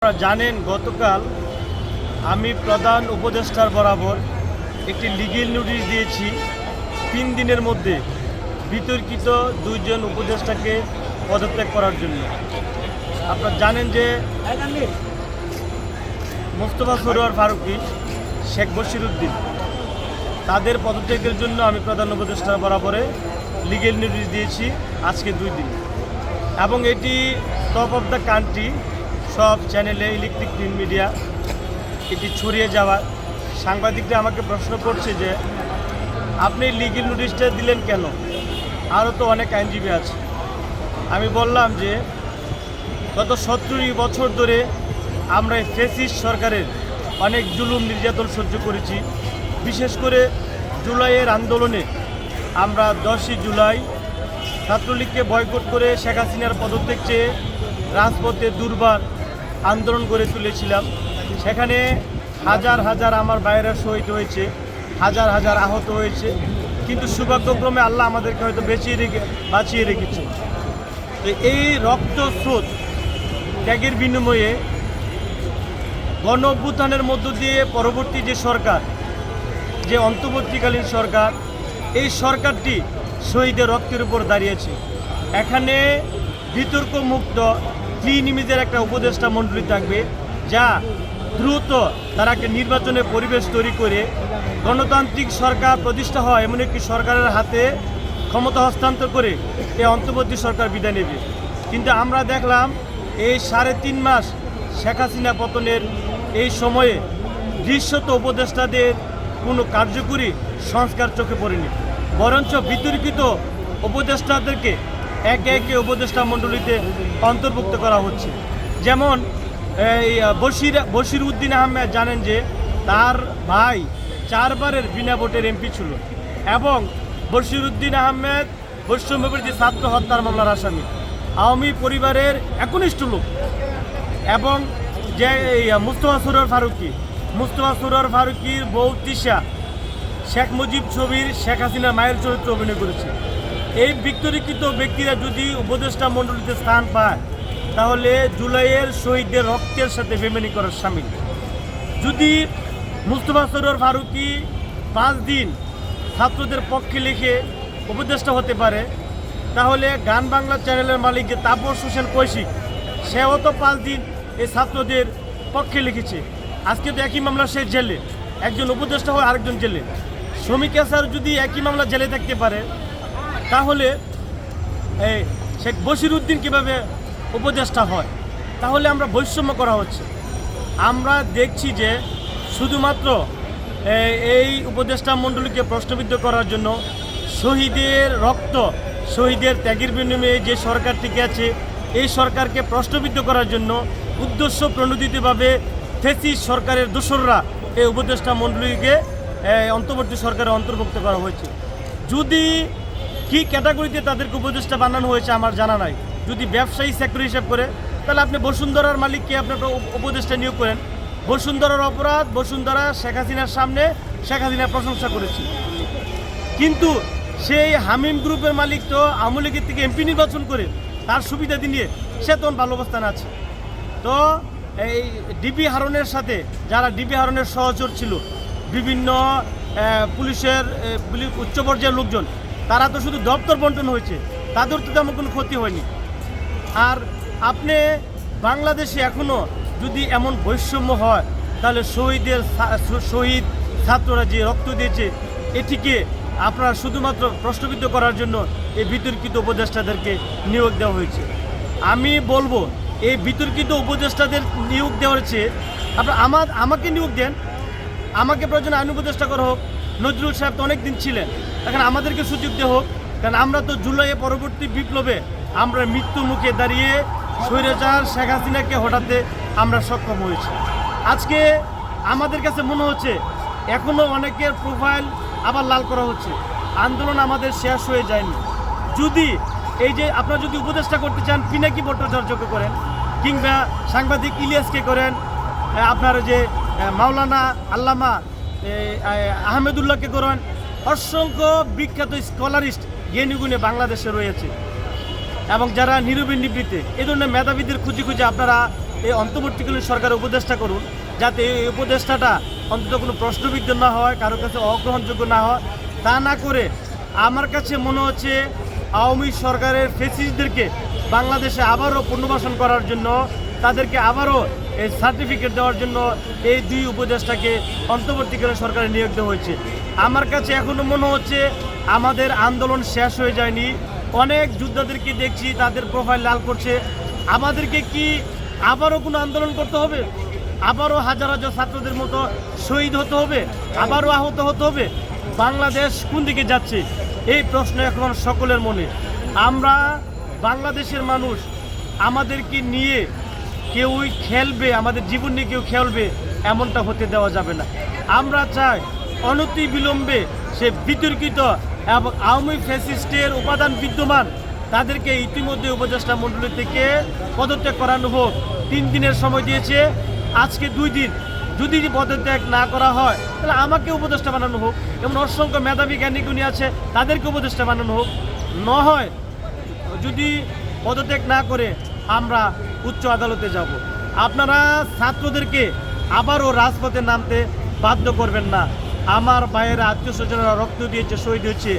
আপনারা জানেন গতকাল আমি প্রধান উপদেষ্টার বরাবর একটি লিগ্যাল নোটিশ দিয়েছি 3 দিনের মধ্যে বিতর্কিত 2 জন উপদেষ্টাকে পদত্যাগ করার জন্য। আপনারা জানেন যে মোস্তফা সরোয়ার ফারুকী, শেখ বশিরউদ্দিন তাদের পদত্যাগের জন্য আমি প্রধান উপদেষ্টার বরাবরে লিগ্যাল নোটিশ দিয়েছি আজকে 2 দিন, এবং এটি টপ অফ দ্য কান্ট্রি সব চ্যানেলে, ইলেকট্রিক প্রিন্ট মিডিয়া এটি ছড়িয়ে যাওয়ার। সাংবাদিকরা আমাকে প্রশ্ন করছে যে আপনি লিগ্যাল নোটিশটা দিলেন কেন, আরও তো অনেক আইনজীবী আছে। আমি বললাম যে গত 17 বছর ধরে আমরা এই ফ্যাসিস্ট সরকারের অনেক জুলুম নির্যাতন সহ্য করেছি। বিশেষ করে জুলাইয়ের আন্দোলনে আমরা 10ই জুলাই ছাত্রলীগকে বয়কট করে শেখ হাসিনার পদত্যাগ চেয়ে রাজপথে দুর্বার আন্দোলন গড়ে তুলেছিলাম। সেখানে হাজার হাজার আমার ভাইয়েরা শহীদ হয়েছে, হাজার হাজার আহত হয়েছে, কিন্তু সৌভাগ্যক্রমে আল্লাহ আমাদেরকে হয়তো বাঁচিয়ে রেখেছে। তো এই রক্তস্রোত ত্যাগের বিনিময়ে গণ অভ্যুত্থানের মধ্য দিয়ে পরবর্তী যে সরকার, যে অন্তর্বর্তীকালীন সরকার, এই সরকারটি শহীদের রক্তের উপর দাঁড়িয়েছে। এখানে বিতর্ক মুক্ত ক্লিন ইমেজের একটা উপদেষ্টা মণ্ডলী থাকবে, যা দ্রুত তারা একটা নির্বাচনের পরিবেশ তৈরি করে গণতান্ত্রিক সরকার প্রতিষ্ঠা হয় এমন একটি সরকারের হাতে ক্ষমতা হস্তান্তর করে এই অন্তর্বর্তী সরকার বিদায় নেবে। কিন্তু আমরা দেখলাম এই 3.5 মাস শেখ হাসিনা পতনের এই সময়ে দৃশ্যত উপদেষ্টাদের কোনো কার্যকরী সংস্কার চোখে পড়েনি, বরঞ্চ বিতর্কিত উপদেষ্টাদেরকে একে একে উপদেষ্টা মণ্ডলীতে অন্তর্ভুক্ত করা হচ্ছে। যেমন এই বশিরউদ্দিন আহমেদ, জানেন যে তার ভাই 4 বারের বিনা ভোটের এমপি ছিল, এবং বশিরউদ্দিন আহমেদ বৈষম্যবিরোধী ছাত্র হত্যার মামলার আসামি, আওয়ামী পরিবারের একনিষ্ঠ লোক। এবং যে মোস্তফা সরোয়ার ফারুকীর বউ তিশা শেখ মুজিব ছবির শেখ হাসিনার মায়ের চরিত্রে অভিনয় করেছে। এই বিতর্কিত ব্যক্তিরা যদি উপদেষ্টা মণ্ডলীতে স্থান পায়, তাহলে জুলাইয়ের শহীদদের রক্তের সাথে বেমানি করার শামিল। যদি মোস্তফা সরোয়ার ফারুকী 5 দিন ছাত্রদের পক্ষে লিখে উপদেষ্টা হতে পারে, তাহলে গান বাংলা চ্যানেলের মালিক যে তাপস হোসেন কৈশিক, সেও তো 5 দিন এই ছাত্রদের পক্ষে লিখেছে। আজকে তো একই মামলা সে জেলে, একজন উপদেষ্টা হয় আরেকজন জেলে। শ্রমিকা স্যার যদি একই মামলা জেলে থাকতে পারে, তাহলে এই শেখ বশিরউদ্দিন কীভাবে উপদেষ্টা হয়? তাহলে আমরা বৈষম্য করা হচ্ছে। আমরা দেখছি যে শুধুমাত্র এই উপদেষ্টা মণ্ডলীকে প্রশ্নবিদ্ধ করার জন্য, শহীদের রক্ত, শহীদের ত্যাগের বিনিময়ে যে সরকার টিকে আছে, এই সরকারকে প্রশ্নবিদ্ধ করার জন্য উদ্দেশ্য প্রণোদিতভাবে ফ্যাসিস্ট সরকারের দোসররা এই উপদেষ্টা মণ্ডলীকে অন্তর্বর্তী সরকারে অন্তর্ভুক্ত করা হয়েছে। যদি কী ক্যাটাগরিতে তাদেরকে উপদেষ্টা বানানো হয়েছে আমার জানা নাই। যদি ব্যবসায়ী সেক্টর হিসাব করে, তাহলে আপনি বসুন্ধরার মালিককে আপনার উপদেষ্টা নিয়োগ করেন। বসুন্ধরার অপরাধ, বসুন্ধরা শেখ হাসিনার সামনে শেখ হাসিনার প্রশংসা করেছে, কিন্তু সেই হামিম গ্রুপের মালিক তো আওয়ামী লীগের থেকে এমপি নির্বাচন করে তার সুবিধা দিয়ে সে তখন ভালো অবস্থানে আছে। তো এই ডিবি হারনের সাথে যারা ডিবি হারনের সহচর ছিল, বিভিন্ন পুলিশের উচ্চ পর্যায়ের লোকজন, তারা তো শুধু দপ্তর বন্টন হয়েছে, তাদের তো তেমন কোনো ক্ষতি হয়নি। আর আপনি বাংলাদেশে এখনও যদি এমন বৈষম্য হয়, তাহলে শহীদ ছাত্ররা যে রক্ত দিয়েছে, এটিকে আপনারা শুধুমাত্র প্রশ্নবিদ্ধ করার জন্য এই বিতর্কিত উপদেষ্টাদেরকে নিয়োগ দেওয়া হয়েছে। আমি বলবো, এই বিতর্কিত উপদেষ্টাদের নিয়োগ দেওয়া হয়েছে, আপনারা আমাকে নিয়োগ দেন, আমাকে প্রয়োজন আইন উপদেষ্টা করা হোক। নজরুল সাহেব তো অনেক দিন ছিলেন, এখন আমাদেরকে সুযোগ দেওয়া হোক। কারণ আমরা তো জুলাইয়ে পরবর্তী বিপ্লবে আমরা মৃত্যু মুখে দাঁড়িয়ে স্বৈরাচার শেখ হাসিনাকে হটাতে আমরা সক্ষম হয়েছি। আজকে আমাদের কাছে মনে হচ্ছে এখনও অনেকের প্রোফাইল আবার লাল করা হচ্ছে। আন্দোলন আমাদের শেষ হয়ে যায়নি। যদি এই যে আপনারা যদি উপদেষ্টা করতে চান, পিনাকি ভট্টাচার্যকে করেন, কিংবা সাংবাদিক ইলিয়াসকে করেন, আপনার যে মাওলানা আল্লামা আহমেদুল্লাহকে করেন, অসংখ্য বিখ্যাত স্কলারিস্ট জ্ঞানীগুণে বাংলাদেশে রয়েছে। এবং যারা নিরবির নিবৃত্তে এই ধরনের মেধাবীদের খুঁজে খুঁজে আপনারা এই অন্তর্বর্তীকালীন সরকার উপদেষ্টা করুন, যাতে এই উপদেষ্টাটা অন্তত কোনো প্রশ্নবিদ্ধ না হয়, কারো কাছে অগ্রহণযোগ্য না হয়। তা না করে আমার কাছে মনে হচ্ছে আওয়ামী সরকারের ফেসিস্টদেরকে বাংলাদেশে আবারও পুনর্বাসন করার জন্য, তাদেরকে আবারও এই সার্টিফিকেট দেওয়ার জন্য এই দুই উপদেষ্টাকে অন্তর্বর্তীকালীন সরকারে নিয়োগ দেওয়া হয়েছে। আমার কাছে এখনও মনে হচ্ছে আমাদের আন্দোলন শেষ হয়ে যায়নি। অনেক যোদ্ধাদেরকে দেখছি তাদের প্রোফাইল লাল করছে। আমাদেরকে কি আবারও কোনো আন্দোলন করতে হবে? আবারও হাজার হাজার ছাত্রদের মতো শহীদ হতে হবে? আবারও আহত হতে হবে? বাংলাদেশ কোন দিকে যাচ্ছে এই প্রশ্ন এখন সকলের মনে। আমরা বাংলাদেশের মানুষ, আমাদেরকে নিয়ে কেউই খেলবে, আমাদের জীবন নিয়ে কেউ খেলবে, এমনটা হতে দেওয়া যাবে না। আমরা চাই অনতি বিলম্বে সে বিতর্কিত এবং আওয়ামী ফ্যাসিস্টের উপাদান বিদ্যমান তাদেরকে ইতিমধ্যে উপদেষ্টা মণ্ডলী থেকে পদত্যাগ করানো হোক। 3 দিনের সময় দিয়েছে, আজকে 2 দিন। যদি পদত্যাগ না করা হয় তাহলে আমাকে উপদেষ্টা বানানো হোক। যেমন অসংখ্য মেধাবী জ্ঞানীগুণী আছে, তাদেরকে উপদেষ্টা বানানো হোক। না হয় যদি পদত্যাগ না করে আমরা উচ্চ আদালতে যাব। আপনারা ছাত্রদেরকে আবারও রাজপথে নামতে বাধ্য করবেন না। আমার ভাইয়েরা, আত্মীয় স্বজনেরা রক্ত দিয়েছে, শহীদ হয়েছে।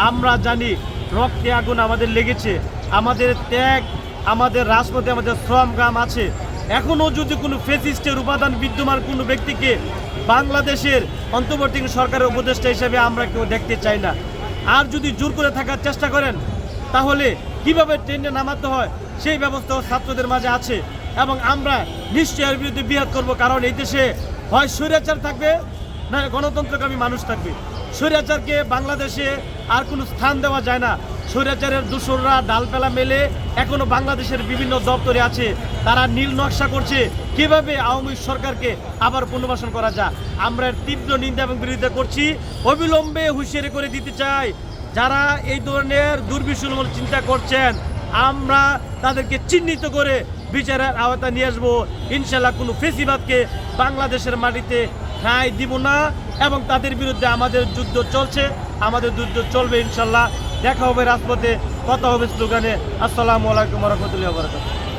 আমরা জানি রক্তে আগুন আমাদের লেগেছে, আমাদের ত্যাগ, আমাদের রাজপথে আমাদের শ্রম গাম আছে। এখনও যদি কোনো ফেসিস্টের উপাদান বিদ্যমান কোনো ব্যক্তিকে বাংলাদেশের অন্তর্বর্তী সরকারের উপদেষ্টা হিসেবে আমরা কেউ দেখতে চাই না। আর যদি জোর করে থাকার চেষ্টা করেন তাহলে কিভাবে ট্রেনে নামাতে হয় সেই ব্যবস্থাও ছাত্রদের মাঝে আছে, এবং আমরা নিশ্চয়ই এর বিরুদ্ধে বিরোধ করব। কারণ এই দেশে হয় স্বৈরাচার থাকবে না গণতন্ত্রকামী মানুষ থাকবে। স্বৈরাচারকে বাংলাদেশে আর কোনো স্থান দেওয়া যায় না। স্বৈরাচারের দূষররা ডালপালা মেলে এখনও বাংলাদেশের বিভিন্ন দপ্তরে আছে। তারা নীল নকশা করছে কিভাবে আওয়ামী সরকারকে আবার পুনর্বাসন করা যায়। আমরা এর তীব্র নিন্দা এবং বিরোধিতা করছি। অবিলম্বে হুঁশিয়ারি করে দিতে চাই, যারা এই ধরনের দুর্বিষহ চিন্তা করছেন আমরা তাদেরকে চিহ্নিত করে বিচারের আওতায় নিয়ে আসবো। ইনশাল্লাহ কোনো ফেসিবাদকে বাংলাদেশের মাটিতে ঠাঁই দিব না, এবং তাদের বিরুদ্ধে আমাদের যুদ্ধ চলছে, আমাদের যুদ্ধ চলবে। ইনশাল্লাহ দেখা হবে রাজপথে, কথা হবে স্লোগানে। আসসালামু আলাইকুম ওয়া রাহমাতুল্লাহি ওয়া বারাকাতুহু।